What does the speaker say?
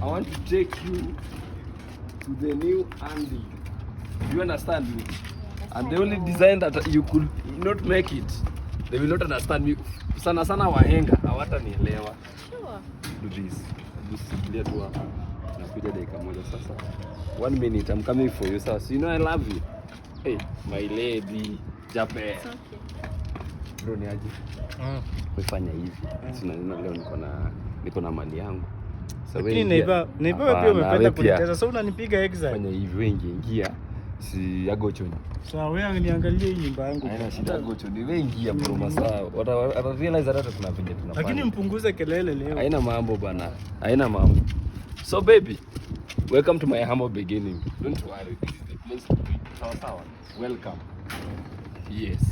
I want to take you to the new Andy. You understand me? And the only design that you could not make it, they will not understand me. Sana sana wahenga hawatanielewa. Sure. Do this. Usikilie tu hapa. Nakuja dakika moja sasa. 1 minute, I'm coming for you sasa. You know I love you. Hey, my lady. Jape. It's okay. Bro ni aje? Umefanya hivi. Sina leo niko na mali yangu. Lakini neighbor pia umependa kunitesa. Sasa unanipiga exile. Fanya hivi wengi ingia. Si Agocho. Sawa wewe niangalie hii nyumba yangu. Haina shida Agocho. Ni wengi ingia bro masaa. Wata realize hata kuna venye tunafanya. Lakini mpunguze kelele leo. Haina mambo bana. Haina mambo. So baby, welcome to my humble beginning. Don't worry. This is the place to be. Sawa. Welcome. Yes.